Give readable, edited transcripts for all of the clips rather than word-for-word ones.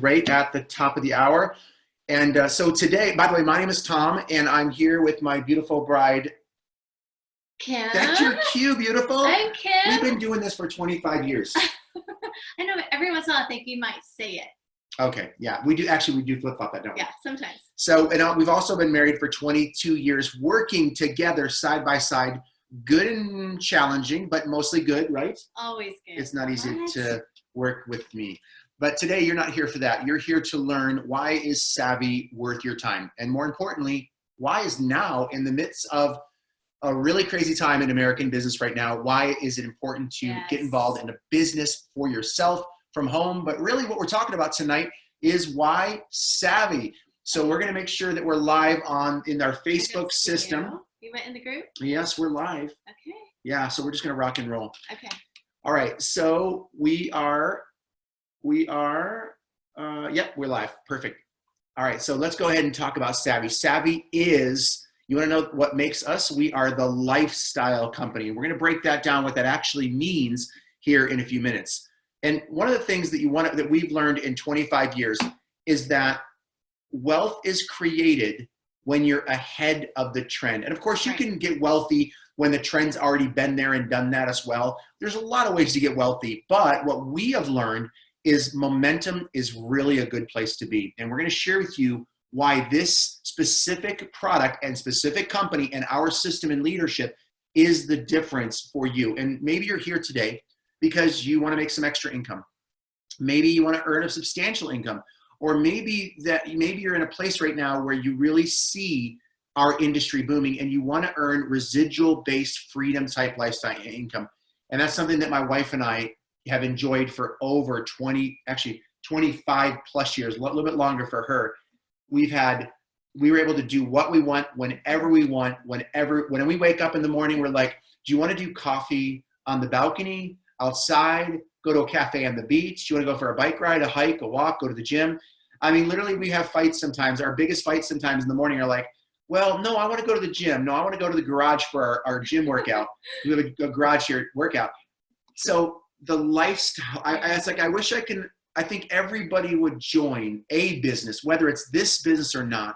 right at the top of the hour. And so today, by the way, my name is Tom, and I'm here with my beautiful bride. Kim. That's your cue, beautiful. I'm Kim. We've been doing this for 25 years. I know, but every once in a while I think you might say it. Okay, yeah, we do flip-flop that, don't we? Yeah, sometimes. So, and we've also been married for 22 years, working together side by side, good and challenging, but mostly good, right? Always good. It's not easy to work with me. But today you're not here for that. You're here to learn, why is Savvi worth your time? And more importantly, why is now, in the midst of a really crazy time in American business right now, why is it important to get involved in a business for yourself from home? But really what we're talking about tonight is why Savvi. So we're going to make sure that we're live in our Facebook system. You went in the group? Yes, we're live. Okay. Yeah, so we're just going to rock and roll. Okay. All right, so yep, we're live. Perfect. All right, so let's go ahead and talk about Savvi. Savvi is, you want to know what makes us? We are the lifestyle company. We're going to break that down, what that actually means here in a few minutes. And one of the things that we've learned in 25 years is that wealth is created when you're ahead of the trend. And of course, you can get wealthy when the trend's already been there and done that as well. There's a lot of ways to get wealthy, but what we have learned is momentum is really a good place to be. And we're going to share with you why this specific product and specific company and our system and leadership is the difference for you. And maybe you're here today because you want to make some extra income. Maybe you want to earn a substantial income, or maybe you're in a place right now where you really see our industry booming and you want to earn residual-based freedom type lifestyle income. And that's something that my wife and I have enjoyed for over 25 plus years, a little bit longer for her. We were able to do what we want, whenever we want, when we wake up in the morning, we're like, do you want to do coffee on the balcony, outside, go to a cafe on the beach? Do you want to go for a bike ride, a hike, a walk, go to the gym? I mean, literally we have fights sometimes. Our biggest fights sometimes in the morning are like, well, no, I want to go to the gym. No, I want to go to the garage for our gym workout. We have a garage here workout. So the lifestyle, I think everybody would join a business, whether it's this business or not,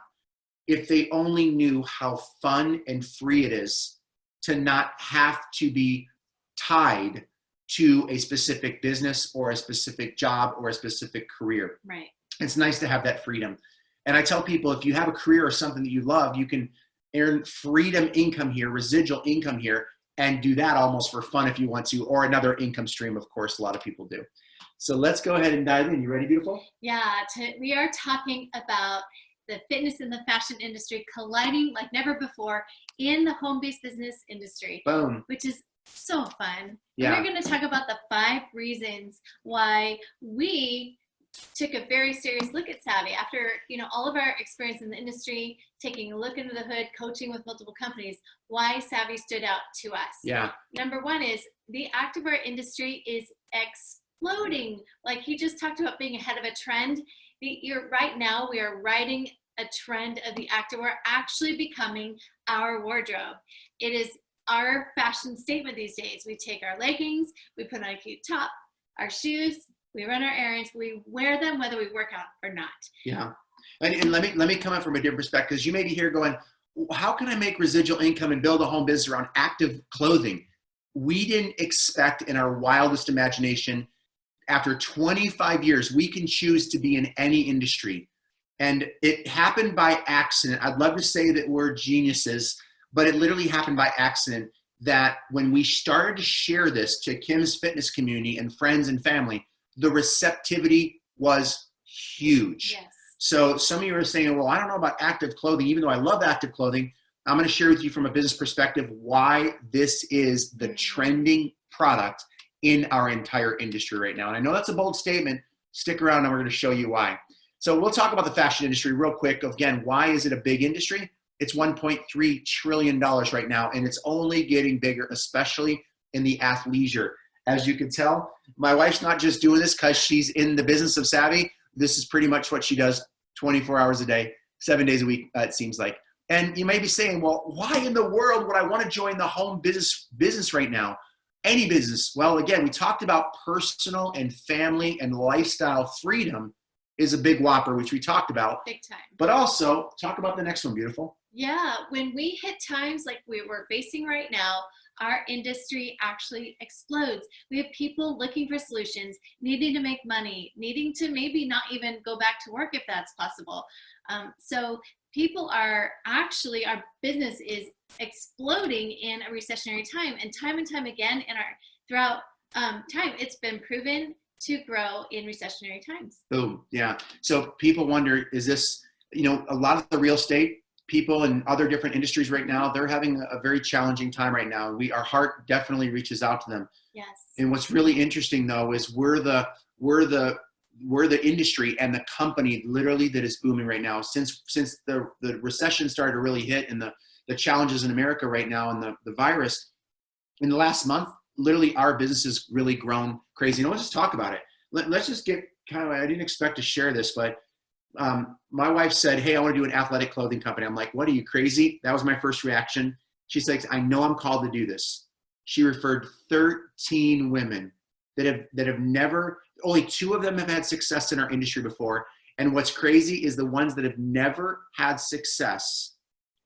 if they only knew how fun and free it is to not have to be tied to a specific business or a specific job or a specific career. Right. It's nice to have that freedom. And I tell people, if you have a career or something that you love, you can earn freedom income here, residual income here, and do that almost for fun if you want to, or another income stream, of course, a lot of people do. So let's go ahead and dive in. You ready, beautiful? Yeah, we are talking about the fitness and the fashion industry colliding like never before in the home-based business industry. Boom. Which is so fun. Yeah. We're going to talk about the 5 reasons why we took a very serious look at Savvi after, all of our experience in the industry, taking a look into the hood, coaching with multiple companies, why Savvi stood out to us. Yeah. Number 1 is the activewear industry is exploding. Like he just talked about being ahead of a trend. Right now we are riding a trend of the activewear actually becoming our wardrobe. It is our fashion statement these days. We take our leggings, we put on a cute top, our shoes, we run our errands, we wear them whether we work out or not. Yeah. And let me come at from a different perspective, because you may be here going, how can I make residual income and build a home business around active clothing? We didn't expect in our wildest imagination, after 25 years, we can choose to be in any industry. And it happened by accident. I'd love to say that we're geniuses, but it literally happened by accident, that when we started to share this to Kim's fitness community and friends and family, the receptivity was huge. Yes. So some of you are saying, well, I don't know about active clothing, even though I love active clothing. I'm going to share with you from a business perspective why this is the trending product in our entire industry right now. And I know that's a bold statement. Stick around and we're going to show you why. So we'll talk about the fashion industry real quick. Again, why is it a big industry? It's $1.3 trillion right now, and it's only getting bigger, especially in the athleisure. As you can tell, my wife's not just doing this because she's in the business of Savvi. This is pretty much what she does 24 hours a day, 7 days a week, it seems like. And you may be saying, well, why in the world would I want to join the home business right now? Any business. Well, again, we talked about personal and family and lifestyle freedom. is a big whopper, which we talked about. Big time. But also talk about the next one, beautiful. Yeah, when we hit times like we're facing right now, our industry actually explodes. We have people looking for solutions, needing to make money, needing to maybe not even go back to work if that's possible. So people are actually, our business is exploding in a recessionary time, and time again in our throughout time, it's been proven to grow in recessionary times. Boom. Yeah. So people wonder, is this, a lot of the real estate people in other different industries right now, they're having a very challenging time right now. Our heart definitely reaches out to them. Yes. And what's really interesting though, is we're the industry and the company literally that is booming right now. Since the recession started to really hit, and the challenges in America right now, and the virus, in the last month, literally our business has really grown crazy. Let's just talk about it. Let's just get I didn't expect to share this, but my wife said, hey, I want to do an athletic clothing company. I'm like, what, are you crazy? That was my first reaction. She's like, I know I'm called to do this. She referred 13 women that have never, only 2 of them have had success in our industry before. And what's crazy is the ones that have never had success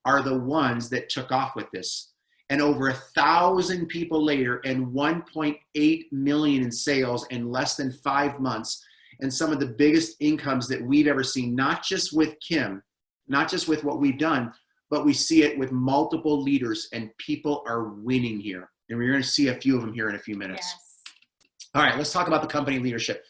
are the ones that took off with this. And over 1,000 people later, and 1.8 million in sales in less than 5 months, and some of the biggest incomes that we've ever seen, not just with Kim, not just with what we've done, but we see it with multiple leaders, and people are winning here. And we're going to see a few of them here in a few minutes. Yes. All right, let's talk about the company leadership.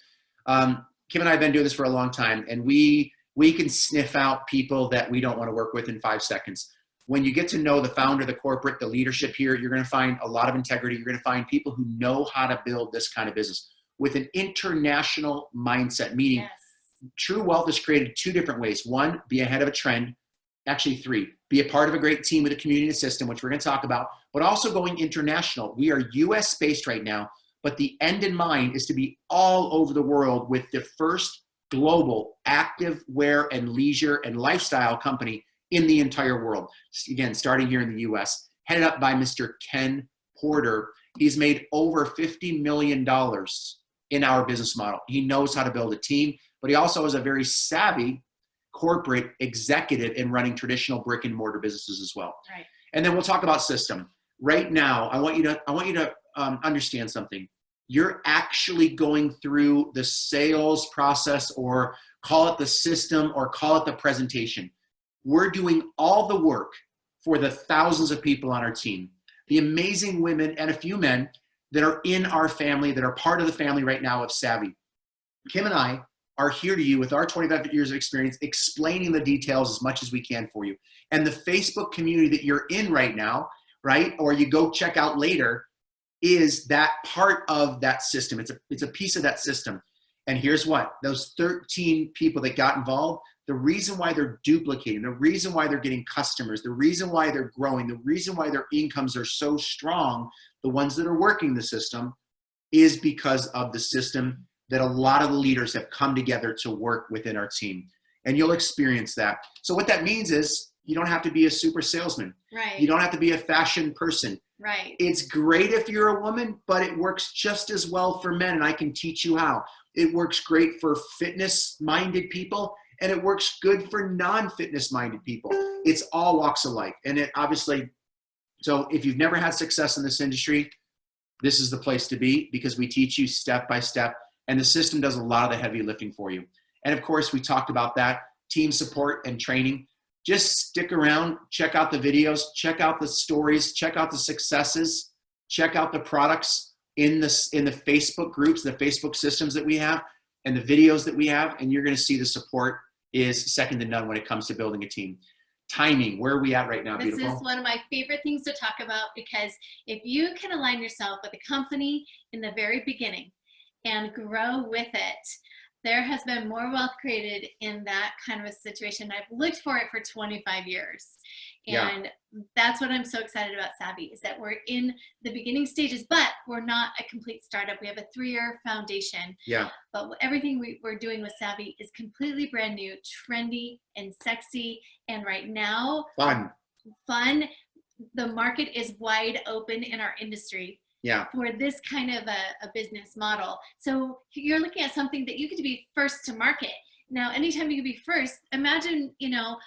Kim and I have been doing this for a long time, and we can sniff out people that we don't want to work with in 5 seconds. When you get to know the founder, the corporate, the leadership here, you're going to find a lot of integrity. You're going to find people who know how to build this kind of business with an international mindset, meaning Yes. true wealth is created 2 different ways. 1, be ahead of a trend. Actually 3, be a part of a great team with a community and a system, which we're going to talk about, but also going international. We are US based right now, but the end in mind is to be all over the world with the first global active wear and leisure and lifestyle company in the entire world. Again, starting here in the US, headed up by Mr. Ken Porter. He's made over $50 million in our business model. He knows how to build a team, but he also is a very savvy corporate executive in running traditional brick and mortar businesses as well. Right. And then we'll talk about system. Right now, I want you to understand something. You're actually going through the sales process, or call it the system, or call it the presentation. We're doing all the work for the thousands of people on our team, the amazing women and a few men that are in our family, that are part of the family right now of Savvi. Kim and I are here to you with our 25 years of experience, explaining the details as much as we can for you. And the Facebook community that you're in right now, right, or you go check out later, is that part of that system. It's a piece of that system. And here's what, those 13 people that got involved, the reason why they're duplicating, the reason why they're getting customers, the reason why they're growing, the reason why their incomes are so strong, the ones that are working the system, is because of the system that a lot of the leaders have come together to work within our team. And you'll experience that. So what that means is you don't have to be a super salesman. Right. You don't have to be a fashion person. Right. It's great if you're a woman, but it works just as well for men, and I can teach you how. It works great for fitness-minded people, and it works good for non-fitness-minded people. It's all walks of life. And it obviously, so if you've never had success in this industry, this is the place to be, because we teach you step by step, and the system does a lot of the heavy lifting for you. And of course, we talked about that, team support and training. Just stick around, check out the videos, check out the stories, check out the successes, check out the products in the Facebook groups, the Facebook systems that we have, and the videos that we have, and you're going to see the support is second to none when it comes to building a team. Timing, where are we at right now, beautiful? This is one of my favorite things to talk about, because if you can align yourself with a company in the very beginning and grow with it, there has been more wealth created in that kind of a situation. I've looked for it for 25 years. And that's what I'm so excited about Savvi, is that we're in the beginning stages, but we're not a complete startup. We have a 3-year foundation. Yeah. But everything we're doing with Savvi is completely brand new, trendy and sexy. And right now, fun. The market is wide open in our industry. Yeah. For this kind of a business model. So you're looking at something that you get to be first to market. Now, anytime you can be first, imagine, you know,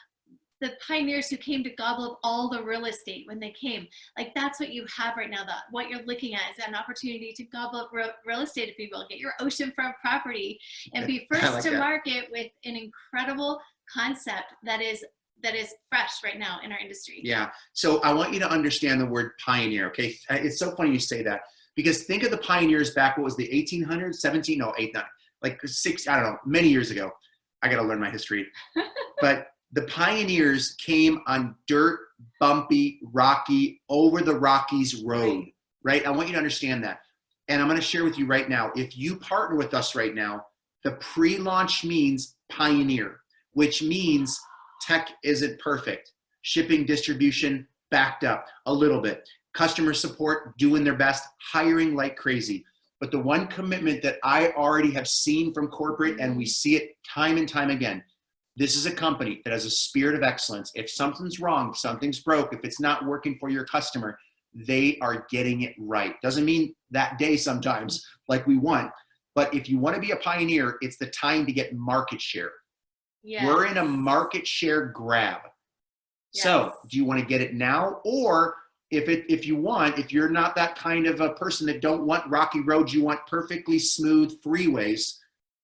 the pioneers who came to gobble up all the real estate when they came. Like, that's what you have right now. That what you're looking at is an opportunity to gobble up real estate, if you will, get your oceanfront property and be first like to that. market with an incredible concept that is fresh right now in our industry. Yeah. So I want you to understand the word pioneer. Okay. It's so funny you say that, because think of the pioneers back. What was the 1800s, 17, no, 8, 9, like 6, I don't know, many years ago. I got to learn my history. But the pioneers came on dirt, bumpy, rocky, over the Rockies road, right? I want you to understand that. And I'm going to share with you right now, if you partner with us right now, the pre-launch means pioneer, which means tech isn't perfect. Shipping, distribution, backed up a little bit. Customer support, doing their best, hiring like crazy. But the one commitment that I already have seen from corporate, and we see it time and time again, this is a company that has a spirit of excellence. If something's wrong, if something's broke, if it's not working for your customer, they are getting it right. Doesn't mean that day sometimes like we want, but if you want to be a pioneer, it's the time to get market share. Yes. We're in a market share grab. Yes. So do you want to get it now? Or if you want, if you're not that kind of a person that don't want rocky roads, you want perfectly smooth freeways,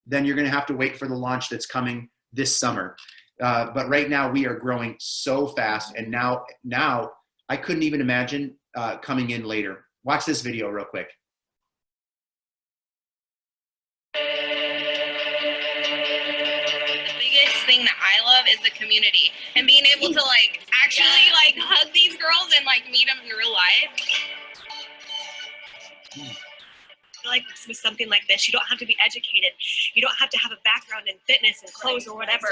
then you're going to have to wait for the launch that's coming this summer. But right now we are growing so fast. And now I couldn't even imagine coming in later. Watch this video real quick. Thing that I love is the community and being able to like actually like hug these girls and like meet them in real life. I feel like with something like this, you don't have to be educated. You don't have to have a background in fitness and clothes or whatever,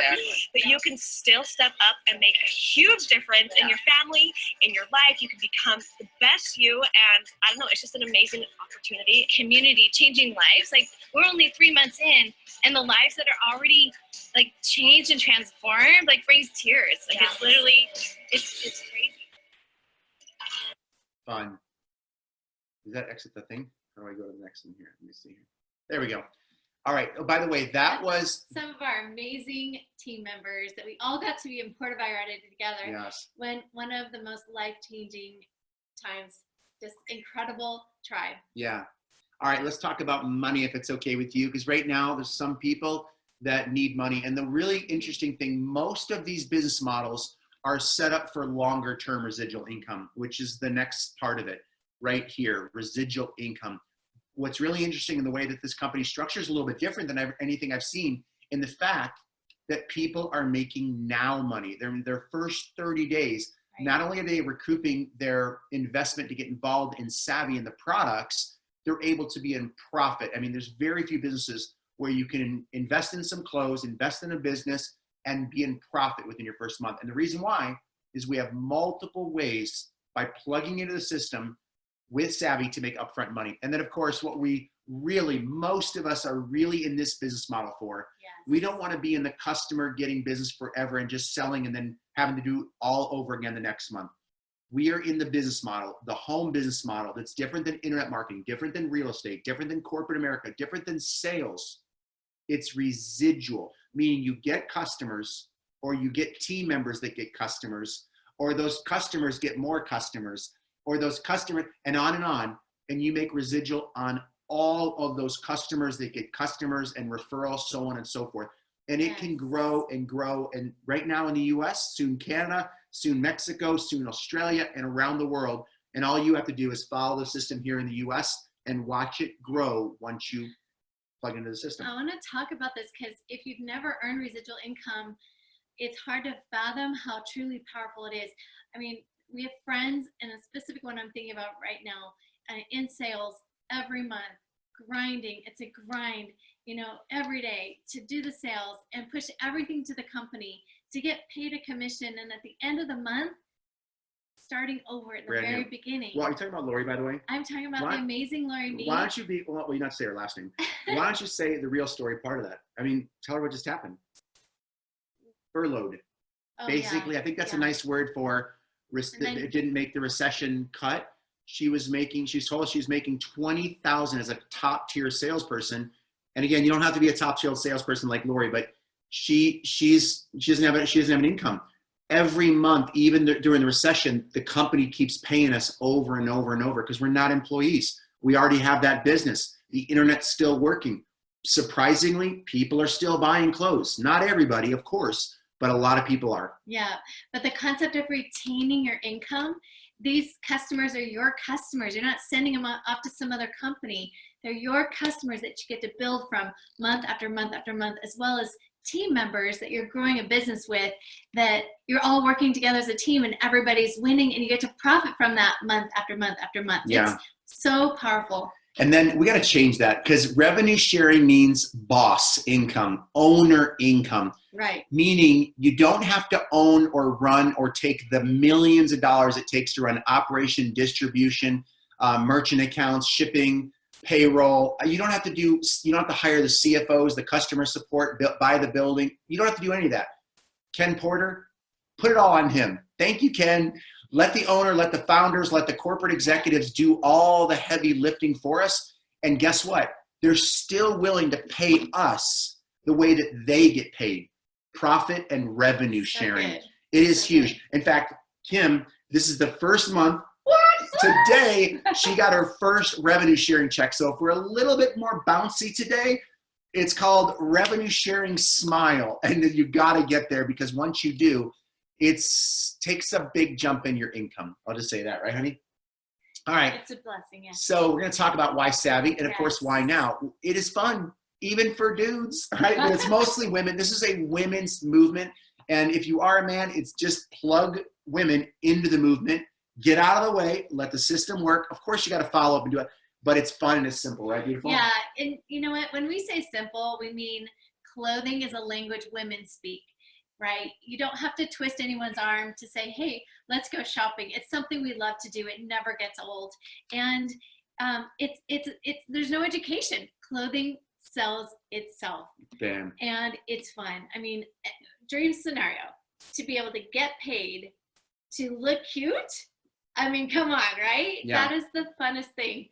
but you can still step up and make a huge difference in your family, in your life. You can become the best you, and I don't know, it's just an amazing opportunity. Community, changing lives. Like, we're only 3 months in, and the lives that are already like changed and transformed, like, brings tears. Like, it's literally, it's crazy. Fun. Does that exit the thing? How do I go to the next one here? Let me see here. There we go. All right. Oh, by the way, that was some of our amazing team members that we all got to be in Puerto Vallarta together. Yes. When one of the most life-changing times, just incredible tribe. Yeah. All right. Let's talk about money, if it's okay with you, because right now there's some people that need money. And the really interesting thing, most of these business models are set up for longer term residual income, which is the next part of it right here, residual income. What's really interesting in the way that this company structures is a little bit different than anything I've seen, in the fact that people are making now money. They're in their first 30 days. Right. Not only are they recouping their investment to get involved in Savvi and the products, they're able to be in profit. I mean, there's very few businesses where you can invest in some clothes, invest in a business, and be in profit within your first month. And the reason why is we have multiple ways by plugging into the system with Savvi to make upfront money. And then, of course, what we really, most of us are really in this business model for. Yes. We don't want to be in the customer getting business forever and just selling and then having to do all over again the next month. We are in the business model, the home business model, that's different than internet marketing, different than real estate, different than corporate America, different than sales. It's residual, meaning you get customers, or you get team members that get customers, or those customers get more customers, or those customers, and on, and you make residual on all of those customers that get customers and referrals, so on and so forth. And it can grow and grow. And right now in the US, soon Canada, soon Mexico, soon Australia, and around the world. And all you have to do is follow the system here in the US and watch it grow once you plug into the system. I want to talk about this because if you've never earned residual income, it's hard to fathom how truly powerful it is. I mean, we have friends, and a specific one I'm thinking about right now, in sales every month, grinding. It's a grind, you know, every day to do the sales and push everything to the company to get paid a commission. And at the end of the month, starting over at the very beginning. Well, are you talking about Lori, by the way? I'm talking about the amazing Lori Mead. Why don't you be, well, you not say her last name. Why don't you say the real story part of that? I mean, tell her what just happened. Furloughed. Oh, basically, yeah. I think that's a nice word for it didn't make the recession cut. She was told us she was making $20,000 as a top tier salesperson. And again, you don't have to be a top tier salesperson like Lori, but she doesn't have an income. Every month, even during the recession, the company keeps paying us over and over and over because we're not employees. We already have that business. The internet's still working. Surprisingly, people are still buying clothes. Not everybody, of course, but a lot of people are. Yeah, but the concept of retaining your income, these customers are your customers. You're not sending them off to some other company. They're your customers that you get to build from month after month after month, as well as team members that you're growing a business with, that you're all working together as a team and everybody's winning and you get to profit from that month after month after month. Yeah. It's so powerful. And then we got to change that because revenue sharing means boss income, owner income. Right. Meaning you don't have to own or run or take the millions of dollars it takes to run operation, distribution, merchant accounts, shipping, payroll. You don't have to hire the CFOs, the customer support, buy the building. You don't have to do any of that. Ken Porter, put it all on him. Thank you, Ken. Let the owner, let the founders, let the corporate executives do all the heavy lifting for us. And guess what? They're still willing to pay us the way that they get paid. Profit and revenue sharing. Good. It is huge. In fact, Kim, this is the first month. Today, she got her first revenue sharing check. So if we're a little bit more bouncy today, it's called Revenue Sharing Smile. And you got to get there because once you do, it takes a big jump in your income. I'll just say that, right, honey? All right. It's a blessing, yes. So we're going to talk about why Savvy and, of course, why now. It is fun, even for dudes, right? But it's mostly women. This is a women's movement. And if you are a man, it's just plug women into the movement. Get out of the way. Let the system work. Of course, you got to follow up and do it. But it's fun and it's simple, right? Beautiful? Yeah. And you know what? When we say simple, we mean clothing is a language women speak. Right? You don't have to twist anyone's arm to say, hey, let's go shopping. It's something we love to do. It never gets old. And there's no education. Clothing sells itself. Bam. And it's fun. I mean, dream scenario, to be able to get paid to look cute. I mean, come on, right? Yeah. That is the funnest thing.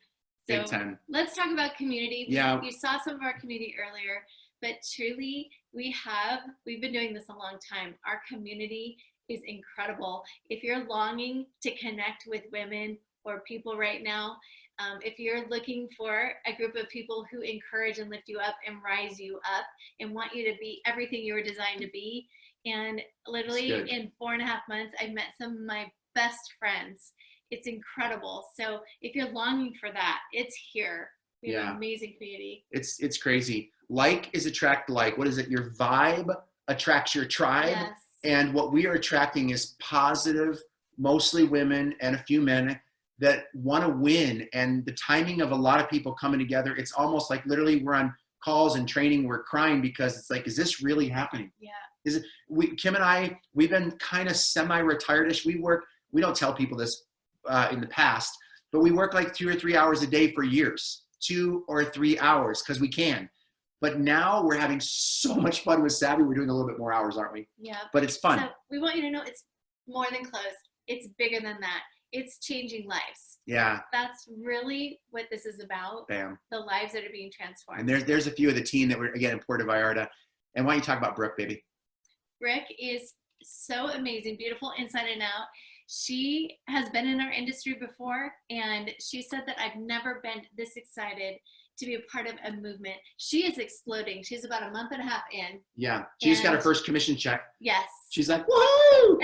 So Big time. let's talk about community. Yeah. You saw some of our community earlier, but truly we've been doing this a long time. Our community is incredible. If you're longing to connect with women or people right now, if you're looking for a group of people who encourage and lift you up and rise you up and want you to be everything you were designed to be, and literally in 4.5 months, I've met some of my best friends. It's incredible. So if you're longing for that, it's here. We have an amazing community. It's crazy. Like is attract like. What is it? Your vibe attracts your tribe. Yes. And what we are attracting is positive, mostly women and a few men that want to win. And the timing of a lot of people coming together, it's almost like literally we're on calls and training, we're crying because it's like, is this really happening? Yeah. Kim and I, we've been kind of semi-retired-ish. We don't tell people this in the past, but we work like 2 or 3 hours a day for years, 2 or 3 hours because we can. But now we're having so much fun with Savvy. We're doing a little bit more hours, aren't we? Yeah. But it's fun. So we want you to know it's more than clothes. It's bigger than that. It's changing lives. Yeah. That's really what this is about. Bam. The lives that are being transformed. And there's a few of the team that were, again, in Puerto Vallarta. And why don't you talk about Brooke, baby? Brooke is so amazing, beautiful inside and out. She has been in our industry before, and she said that I've never been this excited to be a part of a movement. She is exploding. She's about 1.5 months in. Yeah. She just got her first commission check. Yes. She's like, woohoo!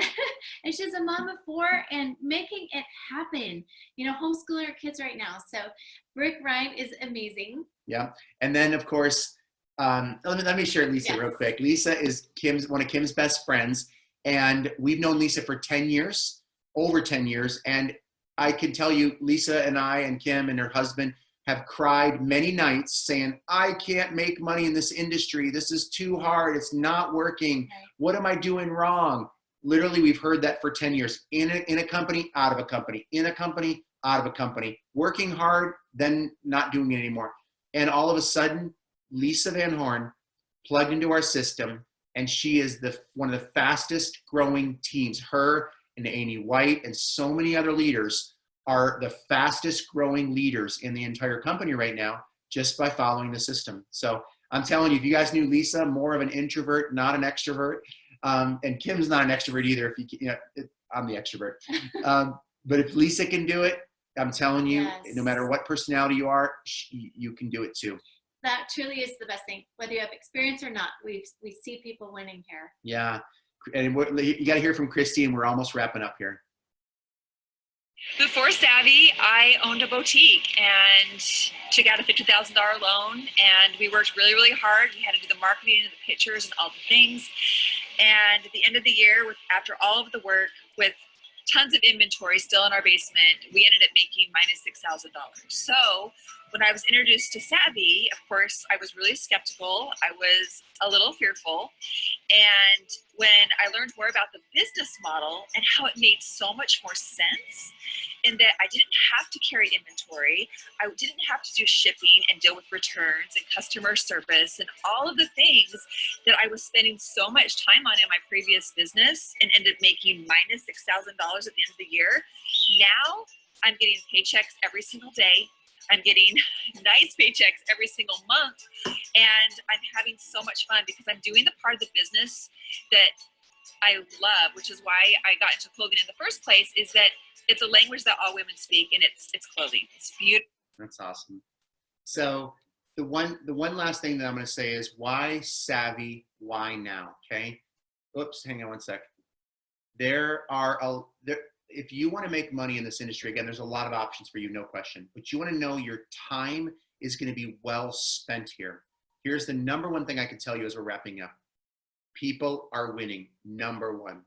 And she's a mom of 4 and making it happen. You know, homeschooling her kids right now. So Brooke Ryan is amazing. Yeah. And then, of course, let me share Lisa real quick. Lisa is one of Kim's best friends, and we've known Lisa for 10 years, over 10 years. And I can tell you, Lisa and I and Kim and her husband have cried many nights saying, I can't make money in this industry. This is too hard. It's not working. What am I doing wrong? Literally, we've heard that for 10 years. In a company, out of a company. In a company, out of a company. Working hard, then not doing it anymore. And all of a sudden, Lisa Van Horn plugged into our system, and she is one of the fastest growing teams. Her and Amy White and so many other leaders are the fastest growing leaders in the entire company right now just by following the system. So I'm telling you, if you guys knew Lisa, more of an introvert, not an extrovert. And Kim's not an extrovert either. I'm the extrovert. But if Lisa can do it, I'm telling you, Yes. no matter what personality you are, you can do it too. That truly is the best thing. Whether you have experience or not, we see people winning here. Yeah. And you got to hear from Christy, and we're almost wrapping up here. Before Savvi, I owned a boutique and took out a $50,000 loan, and we worked really, really hard. We had to do the marketing and the pictures and all the things. And at the end of the year, after all of the work, with tons of inventory still in our basement, we ended up making minus $6,000. So when I was introduced to Savvi, of course, I was really skeptical. I was a little fearful. And when I learned more about the business model and how it made so much more sense, in that I didn't have to carry inventory, I didn't have to do shipping and deal with returns and customer service and all of the things that I was spending so much time on in my previous business and ended up making minus $6,000 at the end of the year. Now I'm getting paychecks every single day. I'm getting nice paychecks every single month, and I'm having so much fun because I'm doing the part of the business that I love, which is why I got into clothing in the first place, is that it's a language that all women speak, and it's clothing. It's beautiful. That's awesome. So the one last thing that I'm going to say is, why Savvi? Why now? Okay. Oops, hang on one sec. If you want to make money in this industry, again, there's a lot of options for you, no question. But you want to know your time is going to be well spent here. Here's the number one thing I can tell you as we're wrapping up. People are winning, number one.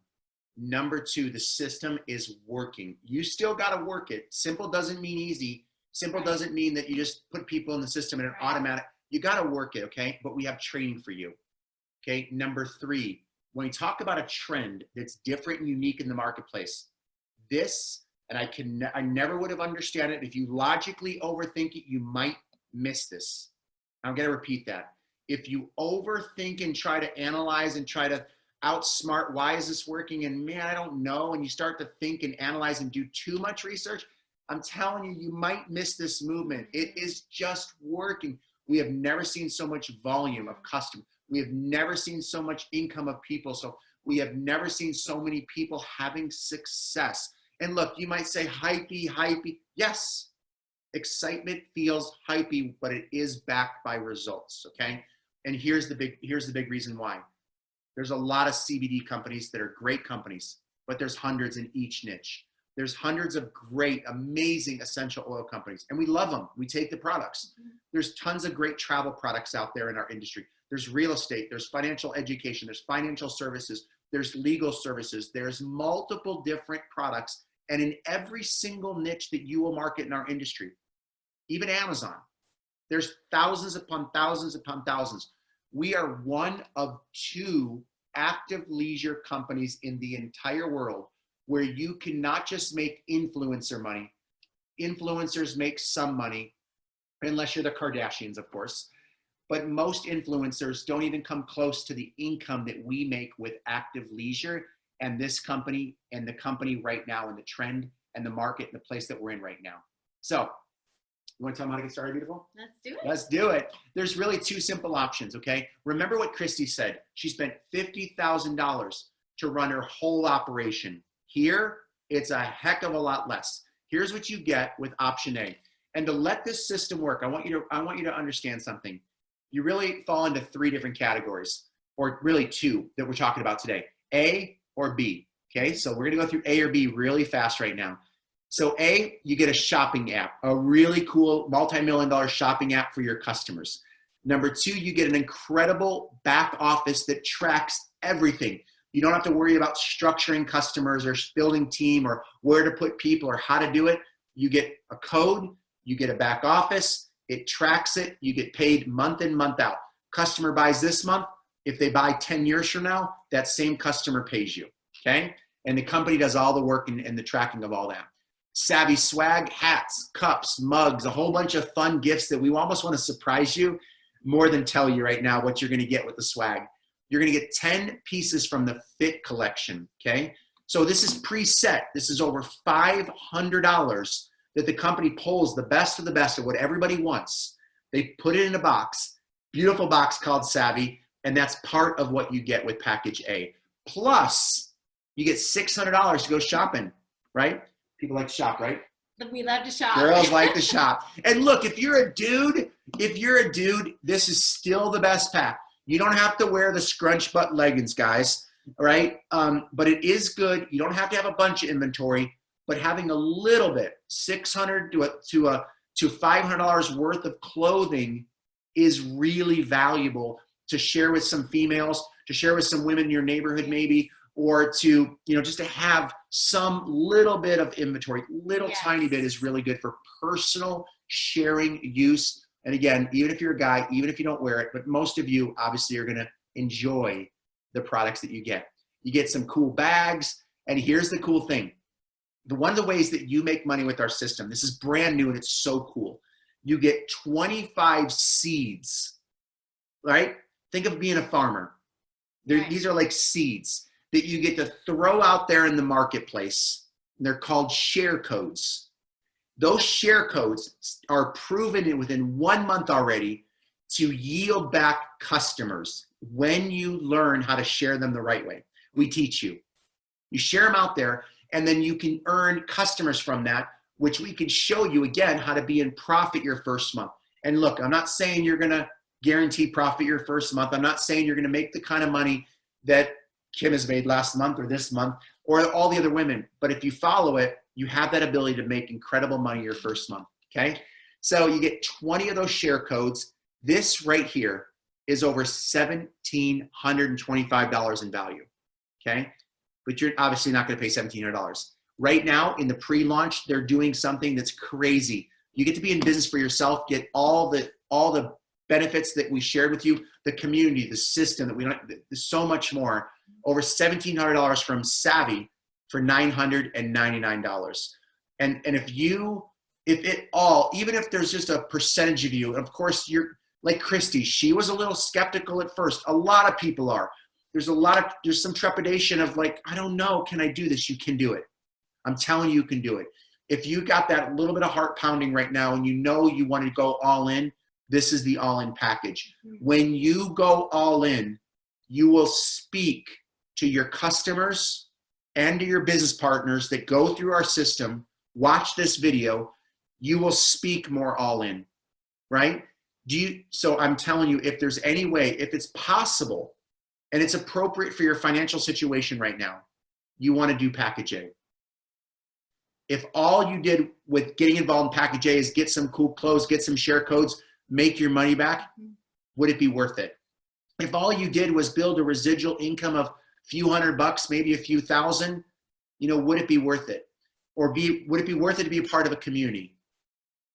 Number two, the system is working. You still got to work it. Simple doesn't mean easy. Simple doesn't mean that you just put people in the system and an automatic. You got to work it, okay? But we have training for you, okay? Number three, when we talk about a trend that's different and unique in the marketplace, and I never would have understood it. If you logically overthink it, you might miss this. I'm going to repeat that. If you overthink and try to analyze and try to outsmart, why is this working? And man, I don't know. And you start to think and analyze and do too much research, I'm telling you, you might miss this movement. It is just working. We have never seen so much volume of customers. We have never seen so much income of people. So we have never seen so many people having success. And look, you might say hypey. Yes, excitement feels hypey, but it is backed by results, okay? And here's the big reason why. There's a lot of CBD companies that are great companies, but there's hundreds in each niche. There's hundreds of great, amazing essential oil companies, and we love them. We take the products. There's tons of great travel products out there in our industry. There's real estate, there's financial education, there's financial services, there's legal services, there's multiple different products. And in every single niche that you will market in our industry, even Amazon, there's thousands upon thousands upon thousands. We are one of two active leisure companies in the entire world where you can not just make influencer money. Influencers make some money, unless you're the Kardashians, of course. But most influencers don't even come close to the income that we make with active leisure and this company and the company right now and the trend and the market and the place that we're in right now. So you want to tell them how to get started, beautiful? Let's do it. Let's do it. There's really two simple options, okay? Remember what Christy said. She spent $50,000 to run her whole operation. Here, it's a heck of a lot less. Here's what you get with option A. And to let this system work, I want you to understand something. You really fall into three different categories, or really two that we're talking about today, A or B, okay? So we're gonna go through A or B really fast right now. So A, you get a shopping app, a really cool multi-million-dollar shopping app for your customers. Number two, you get an incredible back office that tracks everything. You don't have to worry about structuring customers or building team or where to put people or how to do it. You get a code, you get a back office, it tracks it, you get paid month in, month out. Customer buys this month, if they buy 10 years from now, that same customer pays you, okay? And the company does all the work and the tracking of all that. Savvi swag, hats, cups, mugs, a whole bunch of fun gifts that we almost want to surprise you more than tell you right now what you're going to get with the swag. You're going to get 10 pieces from the Fit collection, okay? So this is preset. This is over $500 that the company pulls the best of what everybody wants. They put it in a box, beautiful box called Savvy, and that's part of what you get with package A. Plus, you get $600 to go shopping, right? People like to shop, right? We love to shop. Girls like to shop. And look, if you're a dude, this is still the best pack. You don't have to wear the scrunch butt leggings, guys, right? But it is good. You don't have to have a bunch of inventory, but having a little bit, $600 to $500 worth of clothing is really valuable to share with some females, to share with some women in your neighborhood maybe, or to, just to have some little bit of inventory. Little tiny bit is really good for personal sharing use. And again, even if you're a guy, even if you don't wear it, but most of you obviously are gonna enjoy the products that you get. You get some cool bags, and here's the cool thing. One of the ways that you make money with our system, this is brand new and it's so cool. You get 25 seeds, right? Think of being a farmer. These are like seeds that you get to throw out there in the marketplace. They're called share codes. Those share codes are proven within 1 month already to yield back customers when you learn how to share them the right way. We teach you. You share them out there, and then you can earn customers from that, which we can show you again how to be in profit your first month. And look, I'm not saying you're gonna guarantee profit your first month. I'm not saying you're gonna make the kind of money that Kim has made last month or this month or all the other women. But if you follow it, you have that ability to make incredible money your first month, okay? So you get 20 of those share codes. This right here is over $1,725 in value, okay? But you're obviously not gonna pay $1,700. Right now in the pre-launch, they're doing something that's crazy. You get to be in business for yourself, get all the benefits that we shared with you, the community, the system that there's so much more. Over $1,700 from Savvy for $999. And even if there's just a percentage of you, and of course you're like Christy, she was a little skeptical at first. A lot of people are. There's some trepidation of like, I don't know, can I do this? You can do it. I'm telling you, you can do it. If you got that little bit of heart pounding right now and you know you want to go all in, this is the all-in package. When you go all in, you will speak to your customers and to your business partners that go through our system, watch this video, you will speak more all in, right? So I'm telling you, if there's any way, if it's possible, and it's appropriate for your financial situation right now, you want to do package A. If all you did with getting involved in package A is get some cool clothes, get some share codes, make your money back, would it be worth it? If all you did was build a residual income of a few $100, maybe a few thousand, would it be worth it? Or would it be worth it to be a part of a community?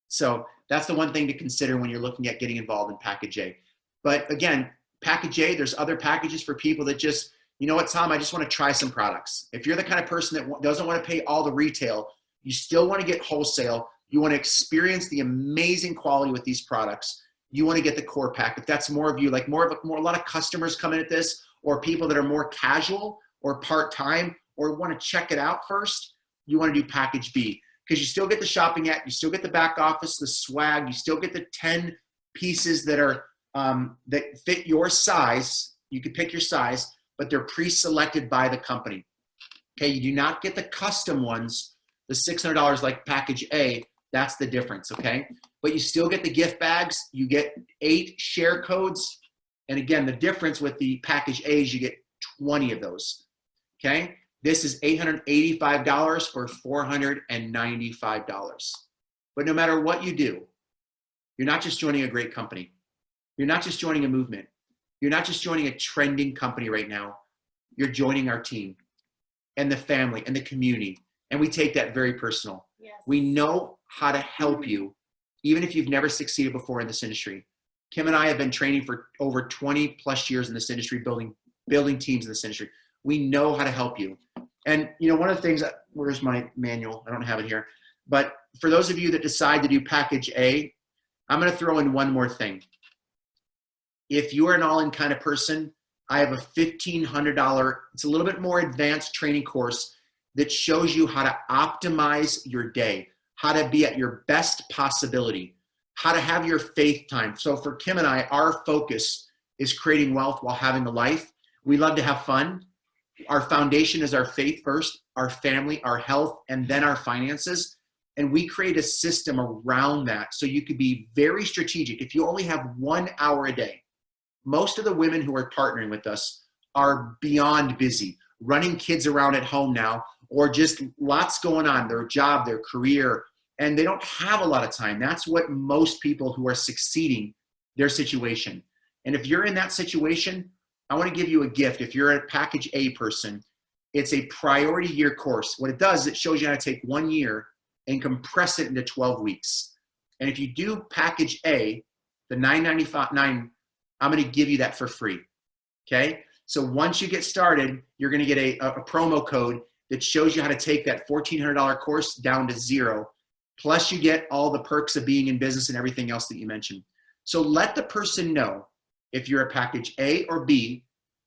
So that's the one thing to consider when you're looking at getting involved in package A. But again, package A, there's other packages for people that just, you know what, Tom, I just want to try some products. If you're the kind of person that doesn't want to pay all the retail, you still want to get wholesale, you want to experience the amazing quality with these products, you want to get the core pack. If that's more of you, like a lot of customers come in at this, or people that are more casual or part-time or want to check it out first, you want to do package B, because you still get the shopping app, you still get the back office, the swag, you still get the 10 pieces that are that fit your size. You can pick your size, but they're pre-selected by the company. Okay, you do not get the custom ones, the $600 like package A. That's the difference, okay? But you still get the gift bags. You get 8 share codes. And again, the difference with the package A is you get 20 of those, okay? This is $885 for $495. But no matter what you do, you're not just joining a great company. You're not just joining a movement. You're not just joining a trending company right now. You're joining our team and the family and the community. And we take that very personal. Yes. We know how to help you, even if you've never succeeded before in this industry. Kim and I have been training for over 20 plus years in this industry, building teams in this industry. We know how to help you. And one of the things, where's my manual? I don't have it here. But for those of you that decide to do package A, I'm going to throw in one more thing. If you are an all-in kind of person, I have a $1,500, it's a little bit more advanced training course that shows you how to optimize your day, how to be at your best possibility, how to have your faith time. So for Kim and I, our focus is creating wealth while having a life. We love to have fun. Our foundation is our faith first, our family, our health, and then our finances. And we create a system around that so you could be very strategic. If you only have 1 hour a day, most of the women who are partnering with us are beyond busy, running kids around at home now, or just lots going on, their job, their career, and they don't have a lot of time. That's what most people who are succeeding, their situation. And if you're in that situation, I want to give you a gift. If you're a package A person, it's a priority year course. What it does, it shows you how to take 1 year and compress it into 12 weeks. And if you do package A, the $9.95, I'm going to give you that for free. Okay. So once you get started, you're going to get a promo code that shows you how to take that $1,400 course down to $0. Plus you get all the perks of being in business and everything else that you mentioned. So let the person know if you're a package A or B,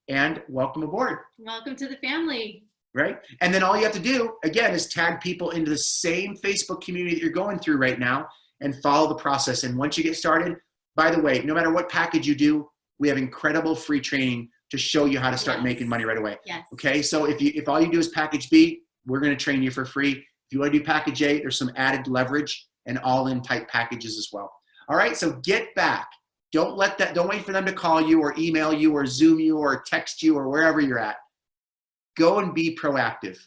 and welcome aboard. Welcome to the family. Right? And then all you have to do, again, is tag people into the same Facebook community that you're going through right now and follow the process. And once you get started, by the way, no matter what package you do, we have incredible free training to show you how to start making money right away. Yes. Okay, so if all you do is package B, we're going to train you for free. If you want to do package A, there's some added leverage and all-in type packages as well. All right, so get back. Don't wait for them to call you or email you or Zoom you or text you or wherever you're at. Go and be proactive.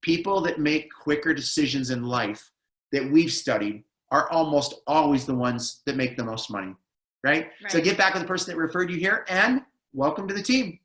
People that make quicker decisions in life that we've studied are almost always the ones that make the most money, right? So get back with the person that referred you here and welcome to the team.